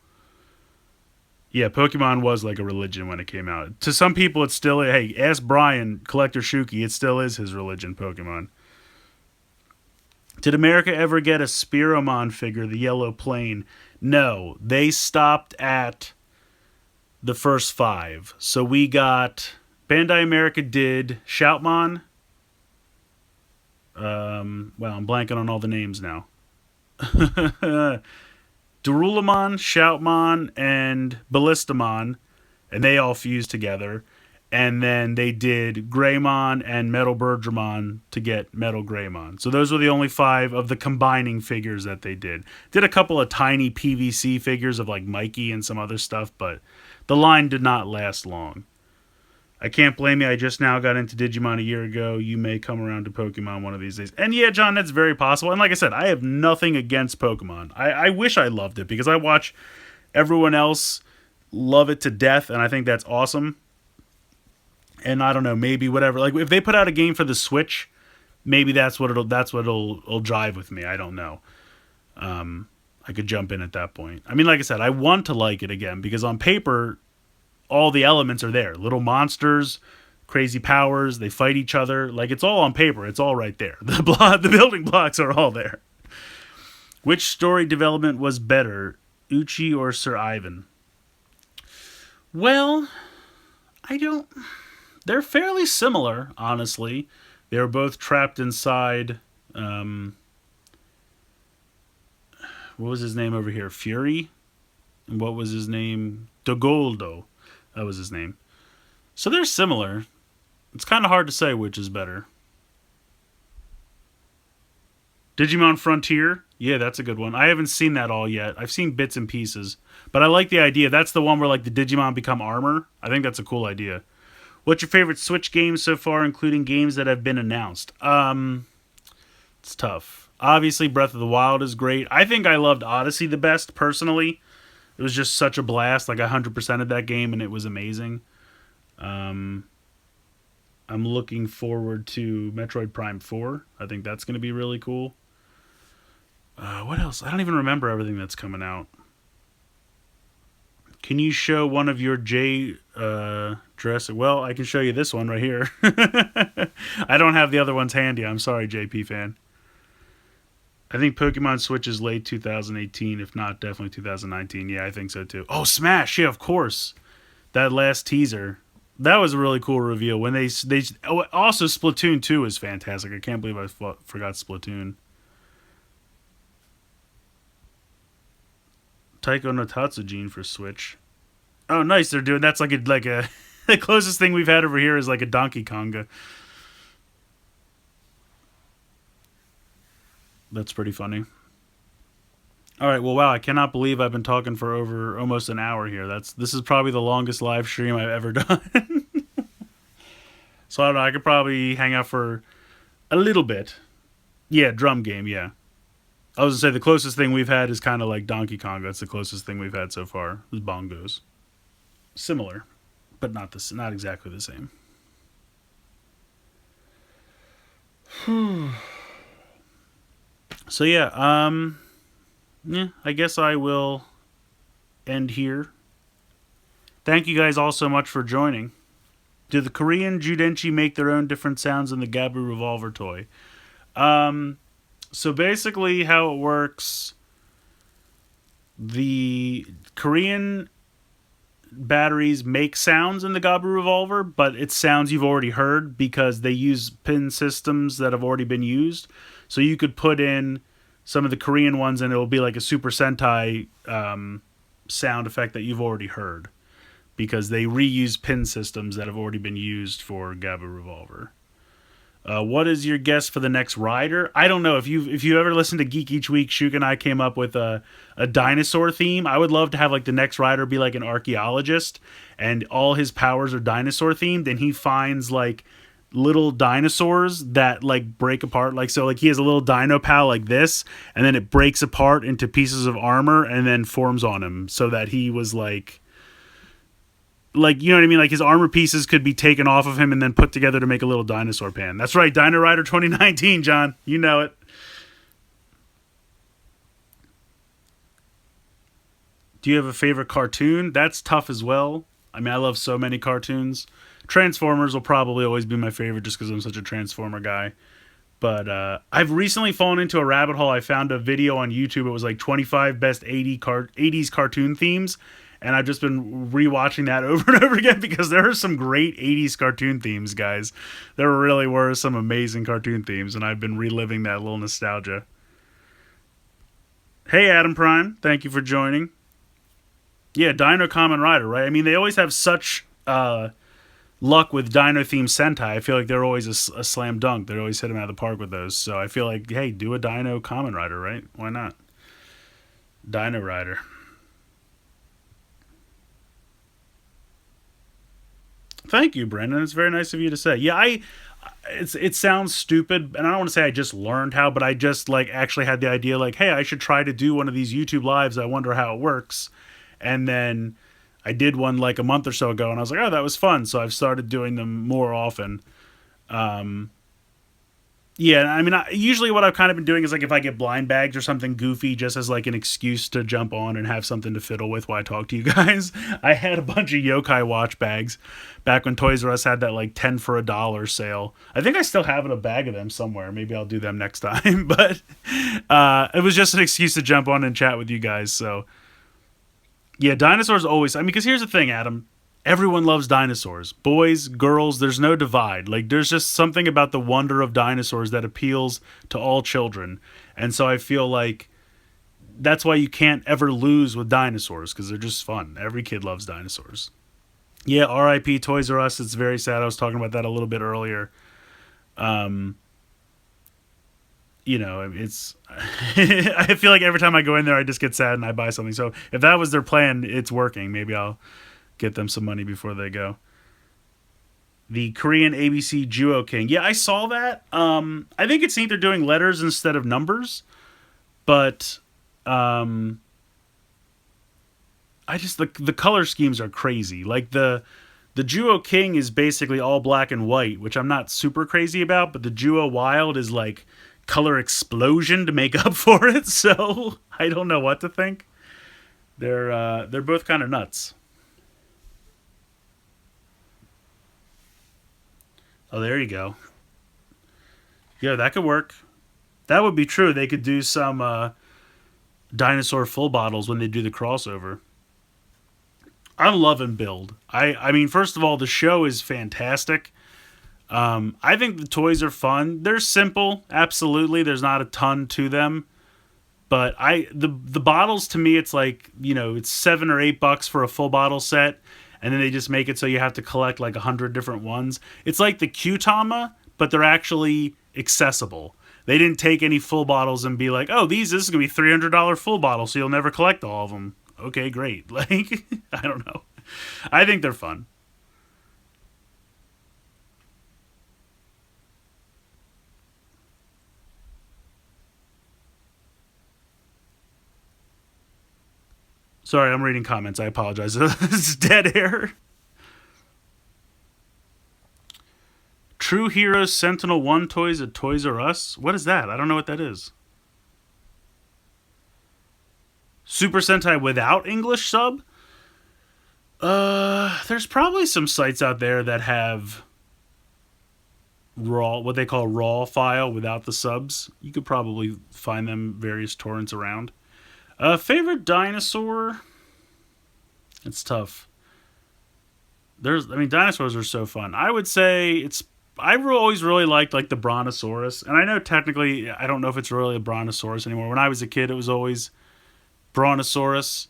Yeah, Pokemon was like a religion when it came out. To some people, it's still... Hey, ask Brian, Collector Shuki. It still is his religion, Pokemon. Did America ever get a Spiromon figure, the yellow plane? No. They stopped at the first 5. So we got... Bandai America did Shoutmon... I'm blanking on all the names now. Darulamon, Shoutmon, and Ballistamon, and they all fused together. And then they did Greymon and Metal Birdramon to get Metal Greymon. So those were the only 5 of the combining figures that they did. Did a couple of tiny PVC figures of like Mikey and some other stuff, but the line did not last long. I can't blame you. I just now got into Digimon a year ago. You may come around to Pokemon one of these days. And yeah, John, that's very possible. And like I said, I have nothing against Pokemon. I wish I loved it because I watch everyone else love it to death, and I think that's awesome. And I don't know, maybe whatever. Like if they put out a game for the Switch, maybe that's what it'll drive with me. I don't know. I could jump in at that point. I mean, like I said, I want to like it again because on paper, all the elements are there. Little monsters, crazy powers, they fight each other. Like, it's all on paper. It's all right there. The building blocks are all there. Which story development was better, Uchi or Sir Ivan? Well, they're fairly similar, honestly. They were both trapped inside, what was his name over here? Fury? And what was his name? Dogoldo. That was his name. So they're similar. It's kind of hard to say which is better. Digimon Frontier? Yeah, that's a good one. I haven't seen that all yet. I've seen bits and pieces. But I like the idea. That's the one where like the Digimon become armor. I think that's a cool idea. What's your favorite Switch game so far, including games that have been announced? It's tough. Obviously, Breath of the Wild is great. I think I loved Odyssey the best, personally. It was just such a blast. Like, I 100% of that game, and it was amazing. Um, I'm looking forward to Metroid Prime 4. I think that's going to be really cool. What else? I don't even remember everything that's coming out. Can you show one of your J Jurassic? Well, I can show you this one right here. I don't have the other ones handy. I'm sorry, JP fan. I think Pokemon Switch is late 2018, if not definitely 2019. Yeah, I think so too. Oh, Smash! Yeah, of course. That last teaser, that was a really cool reveal. When they also Splatoon 2 is fantastic. I can't believe I forgot Splatoon. Taiko no Tatsujin for Switch. Oh, nice. They're doing that's like a the closest thing we've had over here is like a Donkey Konga. That's pretty funny. All right. Well, wow. I cannot believe I've been talking for over almost an hour here. This is probably the longest live stream I've ever done. So I don't know. I could probably hang out for a little bit. Yeah, drum game. Yeah. I was gonna say the closest thing we've had is kind of like Donkey Kong. That's the closest thing we've had so far. Is bongos. Similar, but not exactly the same. So yeah, yeah, I guess I will end here. Thank you guys all so much for joining. Do the Korean Judenchi make their own different sounds in the Gabu revolver toy? So basically, how it works, the Korean batteries make sounds in the Gabu revolver, but it's sounds you've already heard because they use pin systems that have already been used. So you could put in some of the Korean ones and it'll be like a Super Sentai sound effect that you've already heard because they reuse pin systems that have already been used for Gabu revolver. What is your guess for the next rider? I don't know. If you ever listened to Geek Each Week, Shuk and I came up with a dinosaur theme. I would love to have like the next rider be like an archaeologist, and all his powers are dinosaur themed, and he finds like little dinosaurs that like break apart. Like so, like he has a little dino pal like this, and then it breaks apart into pieces of armor and then forms on him, so that he was like you know what I mean? Like his armor pieces could be taken off of him and then put together to make a little dinosaur pan. That's right, Dino Rider 2019, John. You know it. Do you have a favorite cartoon? That's tough as well. I mean, I love so many cartoons. Transformers will probably always be my favorite just because I'm such a Transformer guy. But I've recently fallen into a rabbit hole. I found a video on YouTube. It was like 25 best 80s cartoon themes. And I've just been rewatching that over and over again because there are some great 80s cartoon themes, guys. There really were some amazing cartoon themes, and I've been reliving that little nostalgia. Hey, Adam Prime. Thank you for joining. Yeah, Dino Kamen Rider, right? I mean, they always have such luck with Dino-themed Sentai. I feel like they're always a slam dunk. They always hit them out of the park with those. So I feel like, hey, do a Dino Kamen Rider, right? Why not? Dino Rider. Thank you, Brendan. It's very nice of you to say. Yeah, it sounds stupid, and I don't want to say I just learned how, but I just like actually had the idea like, hey, I should try to do one of these YouTube lives. I wonder how it works. And then I did one like a month or so ago, and I was like, oh, that was fun. So I've started doing them more often. Yeah, I mean, usually what I've kind of been doing is like if I get blind bags or something goofy, just as like an excuse to jump on and have something to fiddle with while I talk to you guys. I had a bunch of yokai watch bags back when Toys R Us had that like 10 for $1 sale. I think I still have a bag of them somewhere. Maybe I'll do them next time. But it was just an excuse to jump on and chat with you guys. So yeah, dinosaurs always. I mean, because here's the thing, Adam. Everyone loves dinosaurs. Boys, girls, there's no divide. Like, there's just something about the wonder of dinosaurs that appeals to all children. And so I feel like that's why you can't ever lose with dinosaurs, because they're just fun. Every kid loves dinosaurs. Yeah, R.I.P. Toys R Us. It's very sad. I was talking about that a little bit earlier. Um, it's. I feel like every time I go in there, I just get sad and I buy something. So if that was their plan, it's working. Maybe I'll get them some money before they go. The Korean ABC Duo King. Yeah, I saw that. I think it's neat they're doing letters instead of numbers, but um, I just the color schemes are crazy. Like the Duo King is basically all black and white, which I'm not super crazy about, but the Duo Wild is like color explosion to make up for it. So I don't know what to think. They're both kind of nuts. Oh, there you go. Yeah, that could work. That would be true. They could do some dinosaur full bottles when they do the crossover. I'm loving Build. I mean, first of all, the show is fantastic. I think the toys are fun. They're simple, absolutely. There's not a ton to them, but the bottles to me, it's like it's $7 or $8 for a full bottle set, and then they just make it so you have to collect like 100 different ones. It's like the Qtama, but they're actually accessible. They didn't take any full bottles and be like, oh, this is gonna be $300 full bottle, so you'll never collect all of them. Okay, great. Like, I don't know. I think they're fun. Sorry, I'm reading comments. I apologize. It's dead air. True Heroes Sentinel 1 toys at Toys R Us? What is that? I don't know what that is. Super Sentai without English sub? There's probably some sites out there that have raw, what they call raw file without the subs. You could probably find them various torrents around. Favorite dinosaur? It's tough. I mean, dinosaurs are so fun. I would say always really liked like the Brontosaurus, and I know technically I don't know if it's really a Brontosaurus anymore. When I was a kid, it was always Brontosaurus,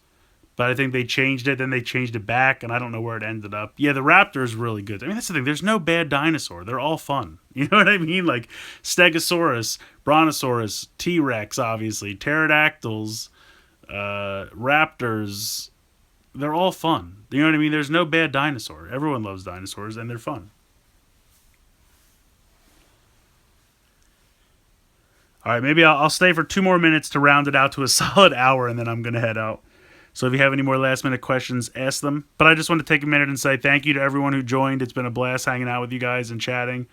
but I think they changed it. Then they changed it back, and I don't know where it ended up. Yeah, the Raptor is really good. I mean, that's the thing. There's no bad dinosaur. They're all fun. You know what I mean? Like Stegosaurus, Brontosaurus, T Rex, obviously, pterodactyls, raptors. They're all fun. You know what I mean? There's no bad dinosaur. Everyone loves dinosaurs, and they're fun. All right, maybe I'll stay for 2 more minutes to round it out to a solid hour, and then I'm gonna head out. So if you have any more last minute questions, ask them. But I just want to take a minute and say thank you to everyone who joined. It's been a blast hanging out with you guys and chatting,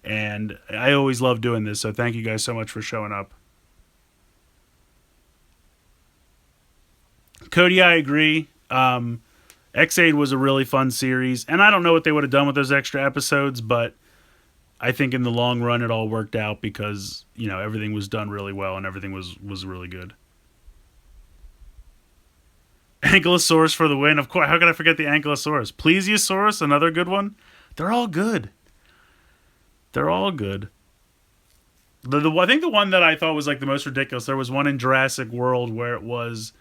and I always love doing this. So thank you guys so much for showing up. Cody, I agree. X8 was a really fun series, and I don't know what they would have done with those extra episodes, but I think in the long run it all worked out because everything was done really well and everything was really good. Ankylosaurus for the win. Of course, how could I forget the Ankylosaurus? Plesiosaurus, another good one. They're all good. They're all good. I think the one that I thought was like the most ridiculous. There was one in Jurassic World where it was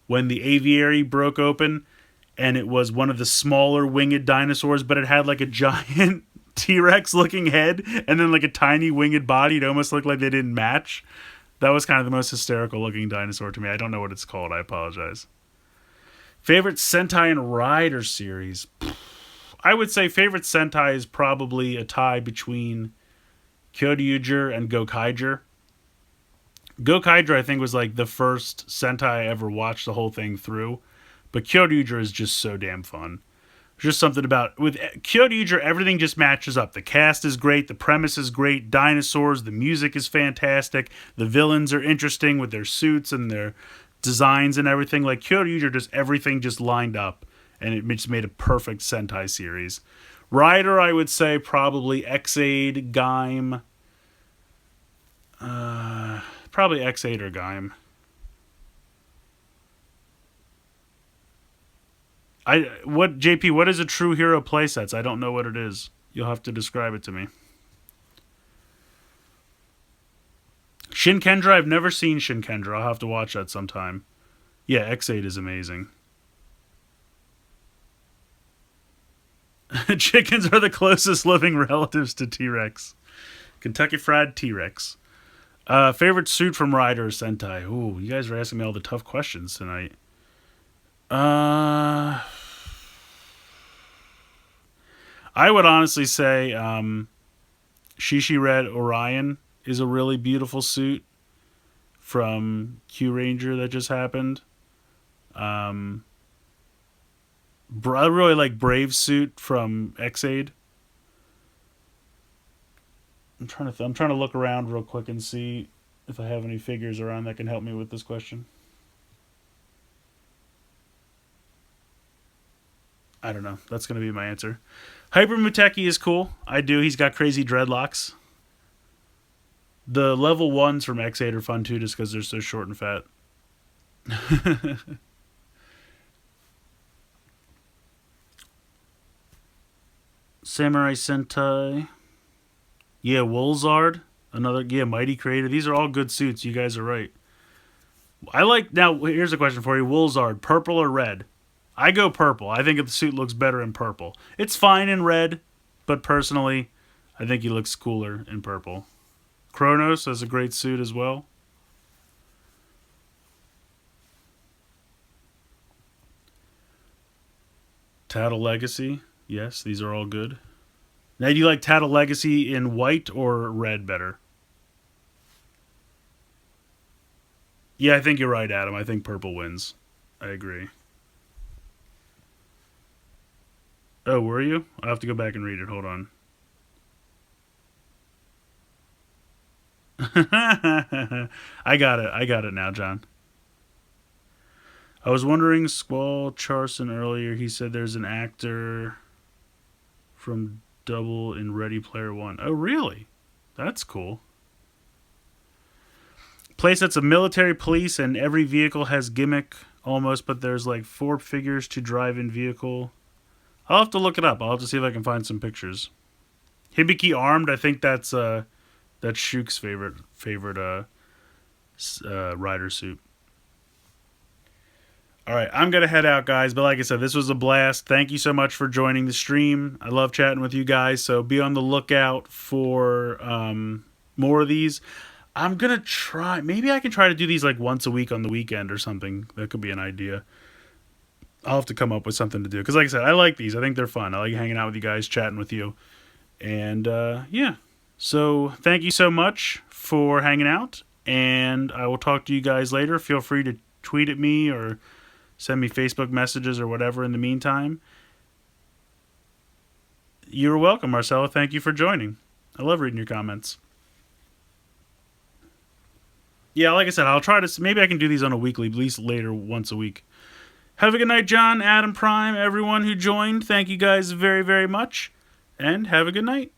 when the aviary broke open, and it was one of the smaller winged dinosaurs, but it had like a giant T Rex looking head and then like a tiny winged body. It almost looked like they didn't match. That was kind of the most hysterical looking dinosaur to me. I don't know what it's called. I apologize. Favorite Sentai and Rider series? I would say favorite Sentai is probably a tie between Kyoryuger and Gokaiger. Gokaiger, I think, was like the first Sentai I ever watched the whole thing through. But Kyoryuger is just so damn fun. There's just something about with Kyoryuger, everything just matches up. The cast is great, the premise is great, dinosaurs, the music is fantastic, the villains are interesting with their suits and their designs and everything. Like Kyoryuger, just everything just lined up, and it just made a perfect Sentai series. Rider, I would say probably X8, Gaim. Probably X8 or Gaim. JP, what is a true hero playsets? I don't know what it is. You'll have to describe it to me. Shin Kendra, I've never seen Shin Kendra. I'll have to watch that sometime. Yeah, X8 is amazing. Chickens are the closest living relatives to T-Rex. Kentucky Fried T-Rex. Favorite suit from Rider or Sentai? Ooh, you guys are asking me all the tough questions tonight. I would honestly say Shishi Red Orion is a really beautiful suit from Q Ranger that just happened. I really like Brave suit from Xaid. I'm trying to look around real quick and see if I have any figures around that can help me with this question. I don't know. That's going to be my answer. Hyper Muteki is cool. I do. He's got crazy dreadlocks. The level ones from X8 are fun too, just because they're so short and fat. Samurai Sentai. Yeah, Wolzard. Another, yeah, Mighty Creator. These are all good suits. You guys are right. I like, now, here's a question for you. Wolzard, purple or red? I go purple. I think the suit looks better in purple. It's fine in red, but personally, I think he looks cooler in purple. Kronos has a great suit as well. Tattle Legacy. Yes, these are all good. Now, do you like Tattle Legacy in white or red better? Yeah, I think you're right, Adam. I think purple wins. I agree. Oh, were you? I'll have to go back and read it. Hold on. I got it. I got it now, John. I was wondering, Squall Charson earlier, he said there's an actor from Double in Ready Player One. Oh, really? That's cool. Playsets of military police, and every vehicle has gimmick almost, but there's like 4 figures to drive in vehicle. I'll have to look it up. I'll have to see if I can find some pictures. Hibiki Armed, I think that's Shuk's favorite rider suit. All right, I'm going to head out, guys. But like I said, this was a blast. Thank you so much for joining the stream. I love chatting with you guys. So be on the lookout for more of these. I'm going to try. Maybe I can try to do these like once a week on the weekend or something. That could be an idea. I'll have to come up with something to do. Because like I said, I like these. I think they're fun. I like hanging out with you guys, chatting with you. And yeah. So thank you so much for hanging out. And I will talk to you guys later. Feel free to tweet at me or send me Facebook messages or whatever in the meantime. You're welcome, Marcella. Thank you for joining. I love reading your comments. Yeah, like I said, I'll try to... Maybe I can do these on a weekly, at least later, once a week. Have a good night, John, Adam Prime, everyone who joined. Thank you guys very, very much. And have a good night.